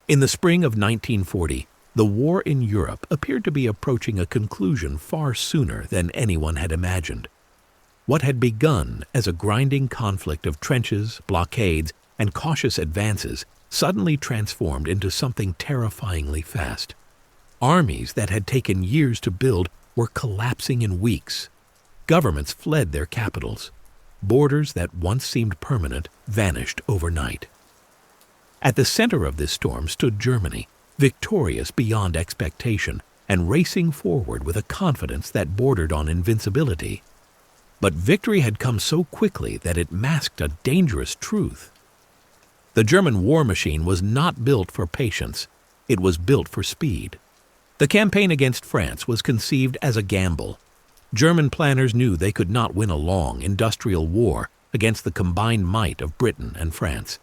In the spring of 1940, the war in Europe appeared to be approaching a conclusion far sooner than anyone had imagined. What had begun as a grinding conflict of trenches, blockades, and cautious advances suddenly transformed into something terrifyingly fast. Armies that had taken years to build were collapsing in weeks. Governments fled their capitals. Borders that once seemed permanent vanished overnight. At the center of this storm stood Germany, victorious beyond expectation and racing forward with a confidence that bordered on invincibility. But victory had come so quickly that it masked a dangerous truth. The German war machine was not built for patience. It was built for speed. The campaign against France was conceived as a gamble. German planners knew they could not win a long industrial war against the combined might of Britain and France.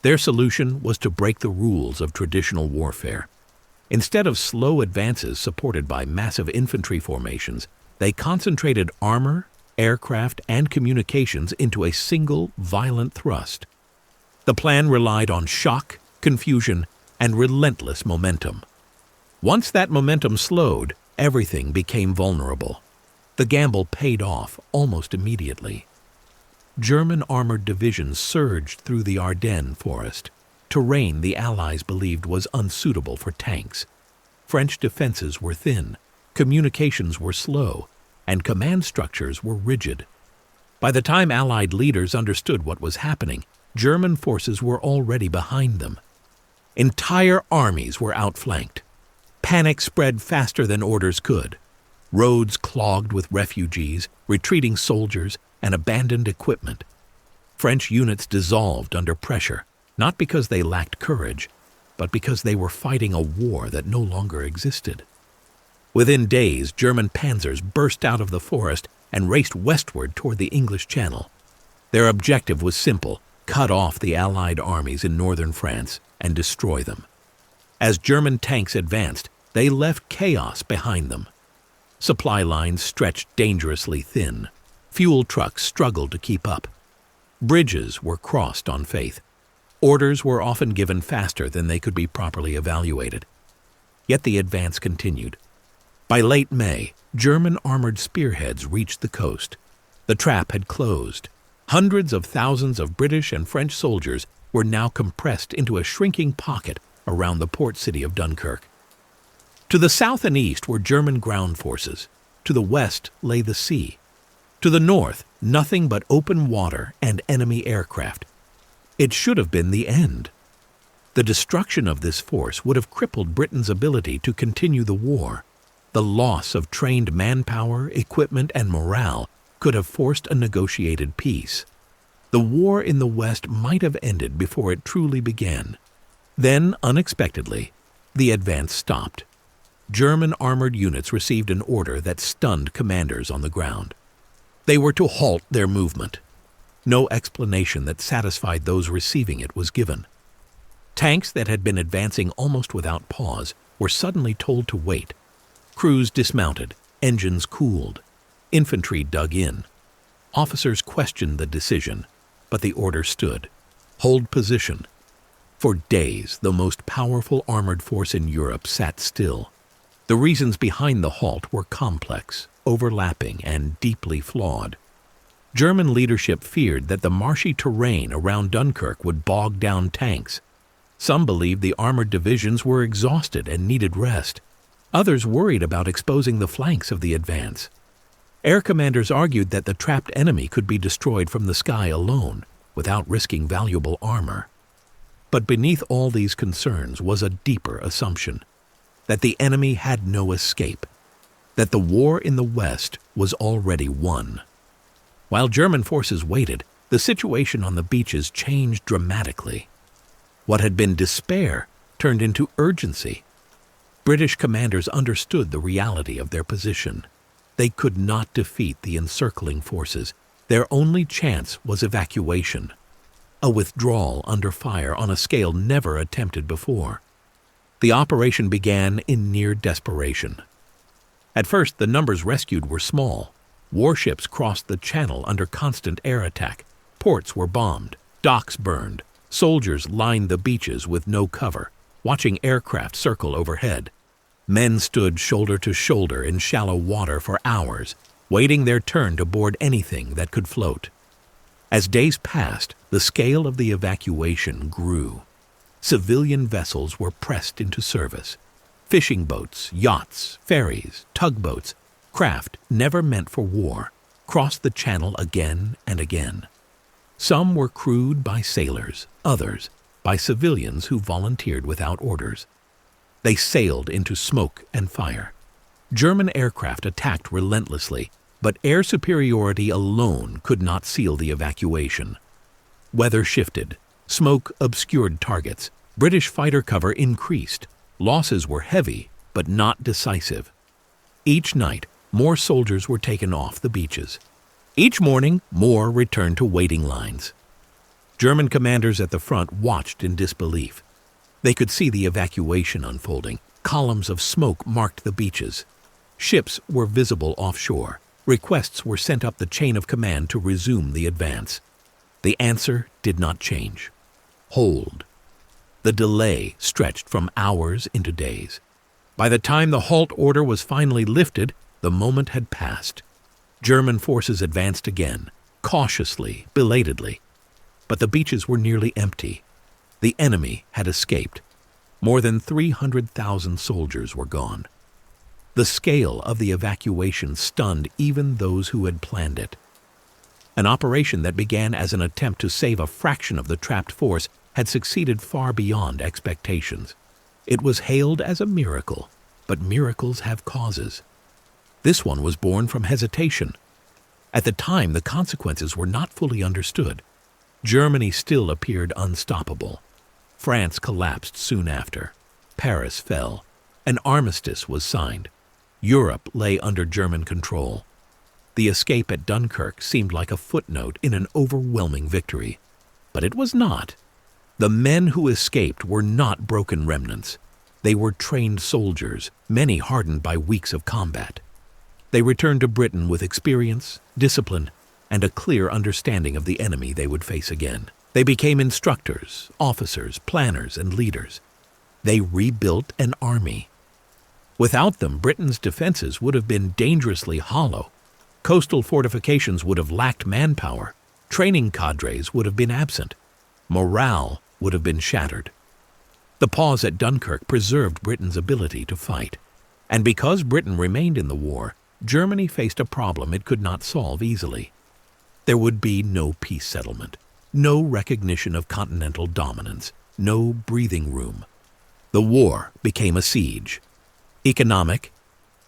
Their solution was to break the rules of traditional warfare. Instead of slow advances supported by massive infantry formations, they concentrated armor, aircraft, and communications into a single, violent thrust. The plan relied on shock, confusion, and relentless momentum. Once that momentum slowed, everything became vulnerable. The gamble paid off almost immediately. German armored divisions surged through the Ardennes forest, terrain the Allies believed was unsuitable for tanks. French defenses were thin, communications were slow, and command structures were rigid. By the time Allied leaders understood what was happening, German forces were already behind them. Entire armies were outflanked. Panic spread faster than orders could. Roads clogged with refugees, retreating soldiers, and abandoned equipment. French units dissolved under pressure, not because they lacked courage, but because they were fighting a war that no longer existed. Within days, German panzers burst out of the forest and raced westward toward the English Channel. Their objective was simple: cut off the Allied armies in northern France and destroy them. As German tanks advanced, they left chaos behind them. Supply lines stretched dangerously thin. Fuel trucks struggled to keep up. Bridges were crossed on faith. Orders were often given faster than they could be properly evaluated. Yet the advance continued. By late May, German armored spearheads reached the coast. The trap had closed. Hundreds of thousands of British and French soldiers were now compressed into a shrinking pocket around the port city of Dunkirk. To the south and east were German ground forces. To the west lay the sea. To the north, nothing but open water and enemy aircraft. It should have been the end. The destruction of this force would have crippled Britain's ability to continue the war. The loss of trained manpower, equipment, and morale could have forced a negotiated peace. The war in the West might have ended before it truly began. Then, unexpectedly, the advance stopped. German armored units received an order that stunned commanders on the ground. They were to halt their movement. No explanation that satisfied those receiving it was given. Tanks that had been advancing almost without pause were suddenly told to wait. Crews dismounted, engines cooled, infantry dug in. Officers questioned the decision, but the order stood. Hold position. For days, the most powerful armored force in Europe sat still. The reasons behind the halt were complex, overlapping, and deeply flawed. German leadership feared that the marshy terrain around Dunkirk would bog down tanks. Some believed the armored divisions were exhausted and needed rest. Others worried about exposing the flanks of the advance. Air commanders argued that the trapped enemy could be destroyed from the sky alone, without risking valuable armor. But beneath all these concerns was a deeper assumption: that the enemy had no escape, that the war in the West was already won. While German forces waited, the situation on the beaches changed dramatically. What had been despair turned into urgency. British commanders understood the reality of their position. They could not defeat the encircling forces. Their only chance was evacuation, a withdrawal under fire on a scale never attempted before. The operation began in near desperation. At first, the numbers rescued were small. Warships crossed the channel under constant air attack. Ports were bombed, docks burned, soldiers lined the beaches with no cover. watching aircraft circle overhead. Men stood shoulder to shoulder in shallow water for hours, waiting their turn to board anything that could float. As days passed, the scale of the evacuation grew. Civilian vessels were pressed into service. Fishing boats, yachts, ferries, tugboats, craft never meant for war, crossed the channel again and again. Some were crewed by sailors, others by civilians who volunteered without orders. They sailed into smoke and fire. German aircraft attacked relentlessly, but air superiority alone could not seal the evacuation. Weather shifted. Smoke obscured targets. British fighter cover increased. Losses were heavy, but not decisive. Each night, more soldiers were taken off the beaches. Each morning, more returned to waiting lines. German commanders at the front watched in disbelief. They could see the evacuation unfolding. Columns of smoke marked the beaches. Ships were visible offshore. Requests were sent up the chain of command to resume the advance. The answer did not change. Hold. The delay stretched from hours into days. By the time the halt order was finally lifted, the moment had passed. German forces advanced again, cautiously, belatedly. But the beaches were nearly empty. The enemy had escaped. More than 300,000 soldiers were gone. The scale of the evacuation stunned even those who had planned it. An operation that began as an attempt to save a fraction of the trapped force had succeeded far beyond expectations. It was hailed as a miracle, but miracles have causes. This one was born from hesitation. At the time, the consequences were not fully understood. Germany still appeared unstoppable. France collapsed soon after. Paris fell. An armistice was signed. Europe lay under German control. The escape at Dunkirk seemed like a footnote in an overwhelming victory. But it was not. The men who escaped were not broken remnants. They were trained soldiers, many hardened by weeks of combat. They returned to Britain with experience, discipline, and a clear understanding of the enemy they would face again. They became instructors, officers, planners, and leaders. They rebuilt an army. Without them, Britain's defenses would have been dangerously hollow. Coastal fortifications would have lacked manpower. Training cadres would have been absent. Morale would have been shattered. The pause at Dunkirk preserved Britain's ability to fight. And because Britain remained in the war, Germany faced a problem it could not solve easily. There would be no peace settlement, no recognition of continental dominance, no breathing room. The war became a siege. Economic,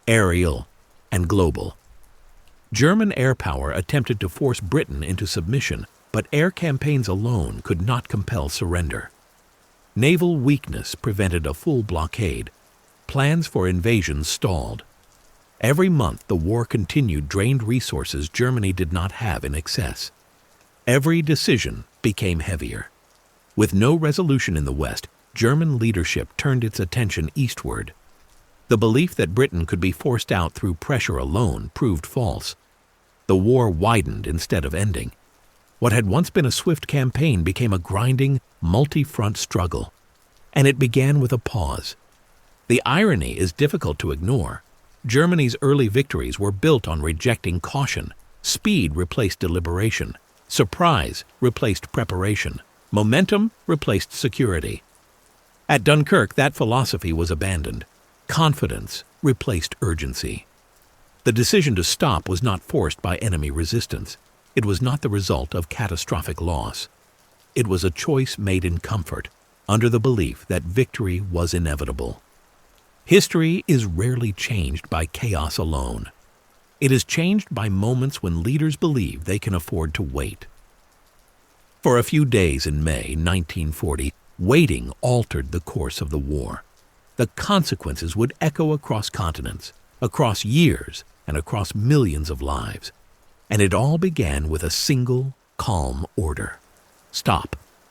aerial, and global. German air power attempted to force Britain into submission, but air campaigns alone could not compel surrender. Naval weakness prevented a full blockade. Plans for invasion stalled. Every month the war continued drained resources Germany did not have in excess. Every decision became heavier. With no resolution in the West, German leadership turned its attention eastward. The belief that Britain could be forced out through pressure alone proved false. The war widened instead of ending. What had once been a swift campaign became a grinding, multi-front struggle. And it began with a pause. The irony is difficult to ignore. Germany's early victories were built on rejecting caution. Speed replaced deliberation. Surprise replaced preparation. Momentum replaced security. At Dunkirk, that philosophy was abandoned. Confidence replaced urgency. The decision to stop was not forced by enemy resistance. It was not the result of catastrophic loss. It was a choice made in comfort, under the belief that victory was inevitable. History is rarely changed by chaos alone. It is changed by moments when leaders believe they can afford to wait. For a few days in May 1940, waiting altered the course of the war. The consequences would echo across continents, across years, and across millions of lives. And it all began with a single, calm order. Stop.